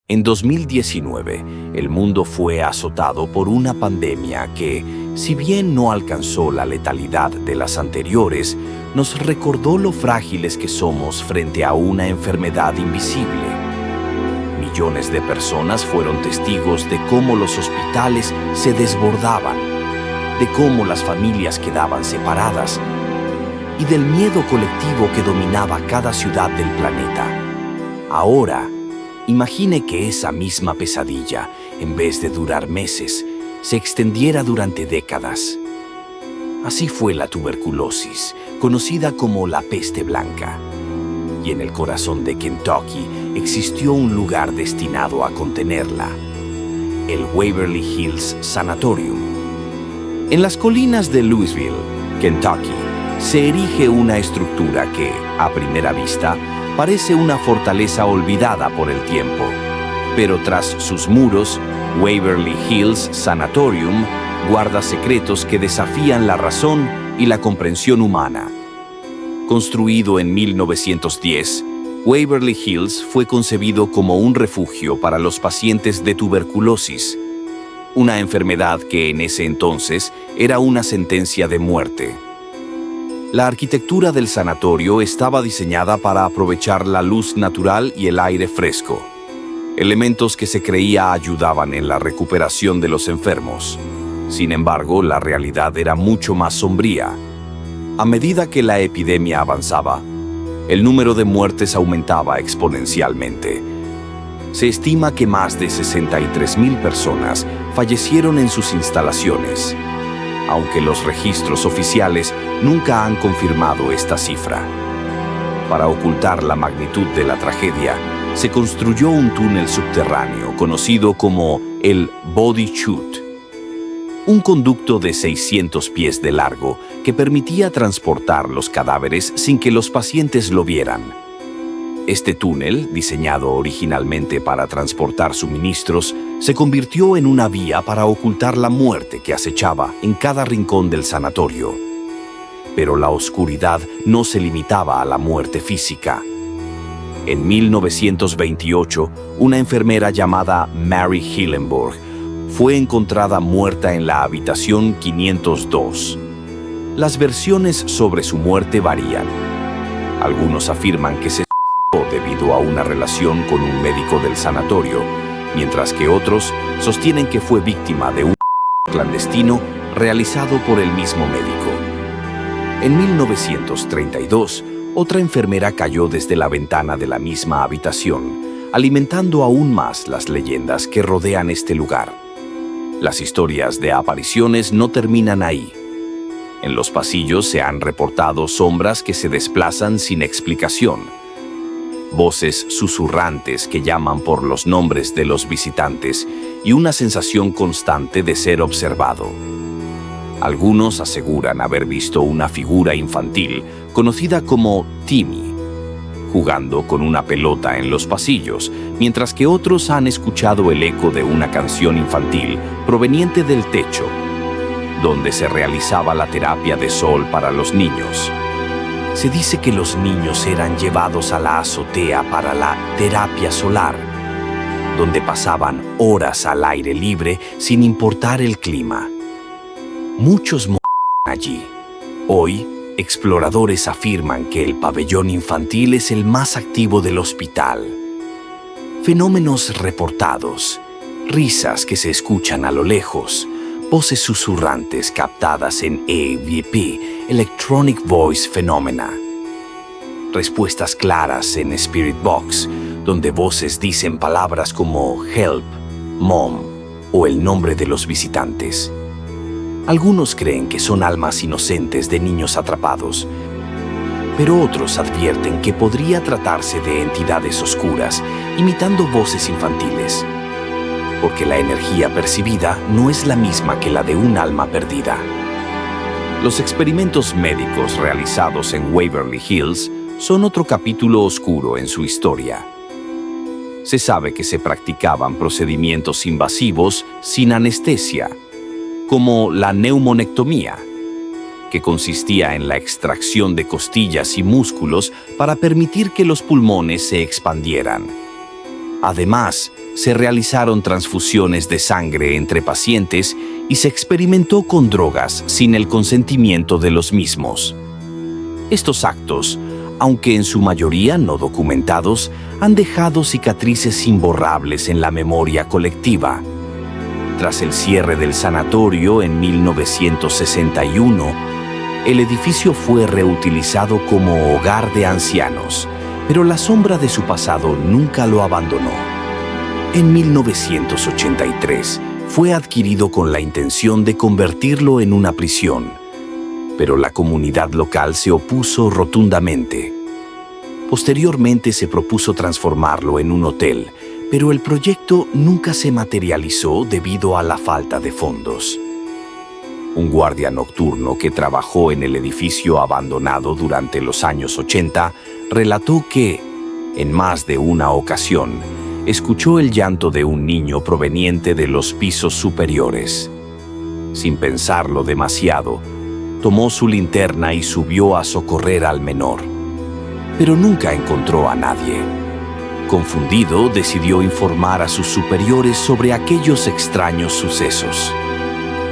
En 2019, el mundo fue azotado por una pandemia que, si bien no alcanzó la letalidad de las anteriores, nos recordó lo frágiles que somos frente a una enfermedad invisible. Millones de personas fueron testigos de cómo los hospitales se desbordaban, de cómo las familias quedaban separadas y del miedo colectivo que dominaba cada ciudad del planeta. Ahora, imagine que esa misma pesadilla, en vez de durar meses, se extendiera durante décadas. Así fue la tuberculosis, conocida como la peste blanca. Y en el corazón de Kentucky existió un lugar destinado a contenerla: el Waverly Hills Sanatorium. En las colinas de Louisville, Kentucky, se erige una estructura que, a primera vista, parece una fortaleza olvidada por el tiempo. Pero tras sus muros, Waverly Hills Sanatorium guarda secretos que desafían la razón y la comprensión humana. Construido en 1910, Waverly Hills fue concebido como un refugio para los pacientes de tuberculosis, una enfermedad que en ese entonces era una sentencia de muerte. La arquitectura del sanatorio estaba diseñada para aprovechar la luz natural y el aire fresco, elementos que se creía ayudaban en la recuperación de los enfermos. Sin embargo, la realidad era mucho más sombría. A medida que la epidemia avanzaba, el número de muertes aumentaba exponencialmente. Se estima que más de 63,000 personas fallecieron en sus instalaciones, aunque los registros oficiales nunca han confirmado esta cifra. Para ocultar la magnitud de la tragedia, se construyó un túnel subterráneo conocido como el Body Chute, un conducto de 600 pies de largo que permitía transportar los cadáveres sin que los pacientes lo vieran. Este túnel, diseñado originalmente para transportar suministros, se convirtió en una vía para ocultar la muerte que acechaba en cada rincón del sanatorio. Pero la oscuridad no se limitaba a la muerte física. En 1928, una enfermera llamada Mary Hillenburg fue encontrada muerta en la habitación 502. Las versiones sobre su muerte varían. Algunos afirman que se debido a una relación con un médico del sanatorio, mientras que otros sostienen que fue víctima de un clandestino realizado por el mismo médico. En 1932, otra enfermera cayó desde la ventana de la misma habitación, alimentando aún más las leyendas que rodean este lugar. Las historias de apariciones no terminan ahí. En los pasillos se han reportado sombras que se desplazan sin explicación, voces susurrantes que llaman por los nombres de los visitantes y una sensación constante de ser observado. Algunos aseguran haber visto una figura infantil conocida como Timmy, jugando con una pelota en los pasillos, mientras que otros han escuchado el eco de una canción infantil proveniente del techo, donde se realizaba la terapia de sol para los niños. Se dice que los niños eran llevados a la azotea para la terapia solar, donde pasaban horas al aire libre sin importar el clima. Muchos morían allí. Hoy, exploradores afirman que el pabellón infantil es el más activo del hospital. Fenómenos reportados, risas que se escuchan a lo lejos, voces susurrantes captadas en EVP, Electronic Voice Phenomena. Respuestas claras en Spirit Box, donde voces dicen palabras como Help, Mom o el nombre de los visitantes. Algunos creen que son almas inocentes de niños atrapados, pero otros advierten que podría tratarse de entidades oscuras, imitando voces infantiles, porque la energía percibida no es la misma que la de un alma perdida. Los experimentos médicos realizados en Waverly Hills son otro capítulo oscuro en su historia. Se sabe que se practicaban procedimientos invasivos sin anestesia, como la neumonectomía, que consistía en la extracción de costillas y músculos para permitir que los pulmones se expandieran. Además, se realizaron transfusiones de sangre entre pacientes y se experimentó con drogas sin el consentimiento de los mismos. Estos actos, aunque en su mayoría no documentados, han dejado cicatrices imborrables en la memoria colectiva. Tras el cierre del sanatorio en 1961, el edificio fue reutilizado como hogar de ancianos, pero la sombra de su pasado nunca lo abandonó. En 1983 fue adquirido con la intención de convertirlo en una prisión, pero la comunidad local se opuso rotundamente. Posteriormente se propuso transformarlo en un hotel, pero el proyecto nunca se materializó debido a la falta de fondos. Un guardia nocturno que trabajó en el edificio abandonado durante los años 80 relató que, en más de una ocasión, escuchó el llanto de un niño proveniente de los pisos superiores. Sin pensarlo demasiado, tomó su linterna y subió a socorrer al menor, pero nunca encontró a nadie. Confundido, decidió informar a sus superiores sobre aquellos extraños sucesos.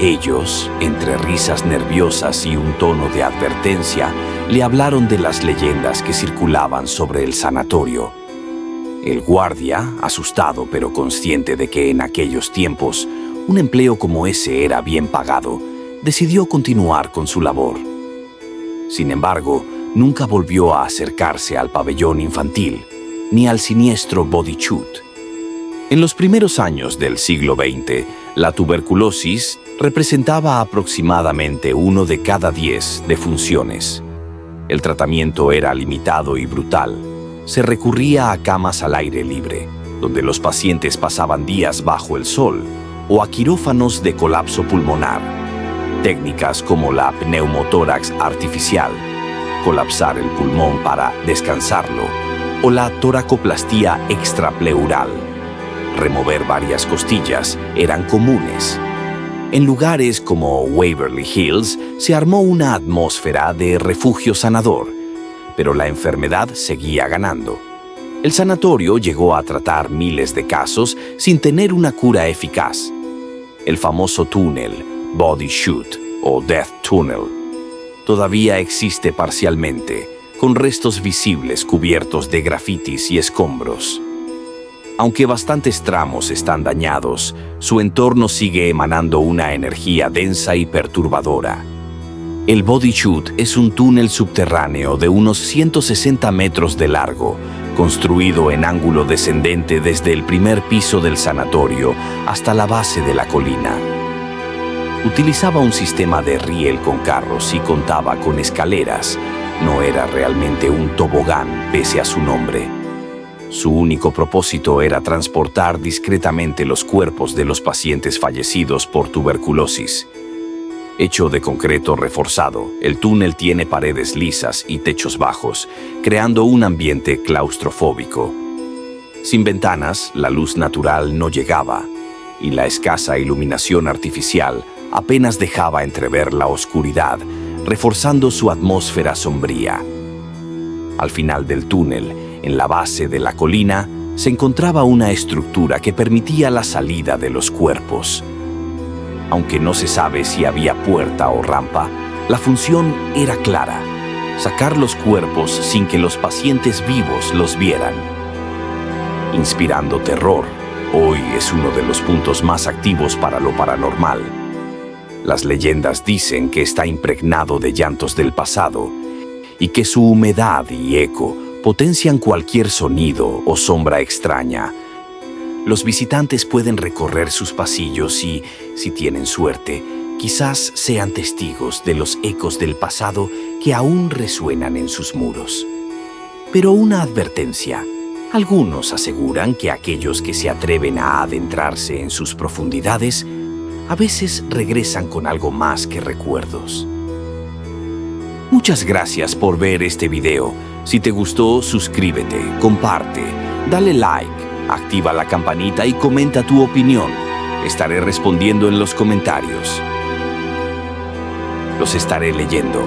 Ellos, entre risas nerviosas y un tono de advertencia, le hablaron de las leyendas que circulaban sobre el sanatorio. El guardia, asustado pero consciente de que en aquellos tiempos un empleo como ese era bien pagado, decidió continuar con su labor. Sin embargo, nunca volvió a acercarse al pabellón infantil ni al siniestro Body Shoot. En los primeros años del siglo XX, la tuberculosis representaba aproximadamente 1 de cada 10 defunciones. El tratamiento era limitado y brutal. Se recurría a camas al aire libre, donde los pacientes pasaban días bajo el sol, o a quirófanos de colapso pulmonar. Técnicas como la pneumotórax artificial, colapsar el pulmón para descansarlo, o la toracoplastía extrapleural, remover varias costillas, eran comunes. En lugares como Waverly Hills se armó una atmósfera de refugio sanador, pero la enfermedad seguía ganando. El sanatorio llegó a tratar miles de casos sin tener una cura eficaz. El famoso túnel, Body Shoot o Death Tunnel, todavía existe parcialmente, con restos visibles cubiertos de grafitis y escombros. Aunque bastantes tramos están dañados, su entorno sigue emanando una energía densa y perturbadora. El Body Shoot es un túnel subterráneo de unos 160 metros de largo, construido en ángulo descendente desde el primer piso del sanatorio hasta la base de la colina. Utilizaba un sistema de riel con carros y contaba con escaleras. No era realmente un tobogán, pese a su nombre. Su único propósito era transportar discretamente los cuerpos de los pacientes fallecidos por tuberculosis. Hecho de concreto reforzado, el túnel tiene paredes lisas y techos bajos, creando un ambiente claustrofóbico. Sin ventanas, la luz natural no llegaba, y la escasa iluminación artificial apenas dejaba entrever la oscuridad, reforzando su atmósfera sombría. Al final del túnel, en la base de la colina, se encontraba una estructura que permitía la salida de los cuerpos. Aunque no se sabe si había puerta o rampa, la función era clara: sacar los cuerpos sin que los pacientes vivos los vieran. Inspirando terror, hoy es uno de los puntos más activos para lo paranormal. Las leyendas dicen que está impregnado de llantos del pasado y que su humedad y eco potencian cualquier sonido o sombra extraña. Los visitantes pueden recorrer sus pasillos y, si tienen suerte, quizás sean testigos de los ecos del pasado que aún resuenan en sus muros. Pero una advertencia: algunos aseguran que aquellos que se atreven a adentrarse en sus profundidades a veces regresan con algo más que recuerdos. Muchas gracias por ver este video. Si te gustó, suscríbete, comparte, dale like, activa la campanita y comenta tu opinión. Estaré respondiendo en los comentarios. Los estaré leyendo.